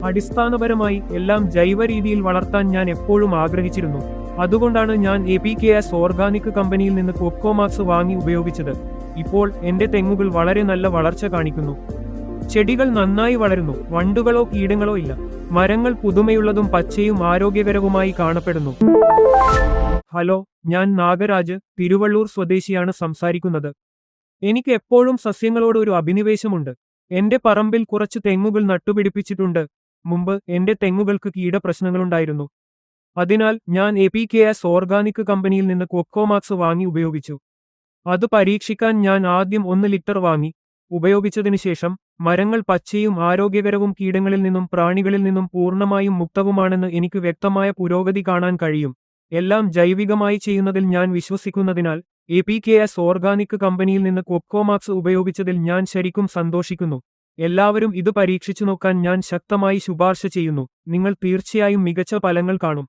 അടിസ്ഥാനപരമായി എല്ലാം ജൈവ രീതിയിൽ വളർത്താൻ ഞാൻ എപ്പോഴും ആഗ്രഹിച്ചിരുന്നു. അതുകൊണ്ടാണ് ഞാൻ APKS ഓർഗാനിക് കമ്പനിയിൽ നിന്ന് കൊക്കോമാക്സ് വാങ്ങി ഉപയോഗിച്ചത്. ഇപ്പോൾ എന്റെ തെങ്ങുകൾ വളരെ നല്ല വളർച്ച കാണിക്കുന്നു. ചെടികൾ നന്നായി വളരുന്നു. വണ്ടുകളോ കീടങ്ങളോ ഇല്ല. മരങ്ങൾ പുതുമയുള്ളതും പച്ചയും ആരോഗ്യകരവുമായി കാണപ്പെടുന്നു. ഹലോ, ഞാൻ നാഗരാജ്, തിരുവള്ളൂർ സ്വദേശിയാണ് സംസാരിക്കുന്നത്. എനിക്ക് എപ്പോഴും സസ്യങ്ങളോട് ഒരു അഭിനിവേശമുണ്ട്. എന്റെ പറമ്പിൽ കുറച്ച് തെങ്ങുകൾ നട്ടുപിടിപ്പിച്ചിട്ടുണ്ട്. മുമ്പ് എന്റെ തെങ്ങുകൾക്ക് കീടപ്രശ്നങ്ങളുണ്ടായിരുന്നു. അതിനാൽ ഞാൻ APKS ഓർഗാനിക് കമ്പനിയിൽ നിന്ന് കൊക്കോമാക്സ് വാങ്ങി ഉപയോഗിച്ചു. അത് പരീക്ഷിക്കാൻ ഞാൻ ആദ്യം 1 ലിറ്റർ വാങ്ങി. ഉപയോഗിച്ചതിനു ശേഷം മരങ്ങൾ പച്ചയും ആരോഗ്യകരവും കീടങ്ങളിൽ നിന്നും പ്രാണികളിൽ നിന്നും പൂർണ്ണമായും മുക്തവുമാണെന്ന് എനിക്ക് വ്യക്തമായ പുരോഗതി കാണാൻ കഴിയും. എല്ലാം ജൈവികമായി ചെയ്യുന്നതിൽ ഞാൻ വിശ്വസിക്കുന്നതിനാൽ APKS ഓർഗാനിക് കമ്പനിയിൽ നിന്ന് കൊക്കോമാക്സ് ഉപയോഗിച്ചതിൽ ഞാൻ ശരിക്കും സന്തോഷിക്കുന്നു. എല്ലാവരും ഇത് പരീക്ഷിച്ചു നോക്കാൻ ഞാൻ ശക്തമായി ശുപാർശ ചെയ്യുന്നു. നിങ്ങൾ തീർച്ചയായും മികച്ച ഫലങ്ങൾ കാണും.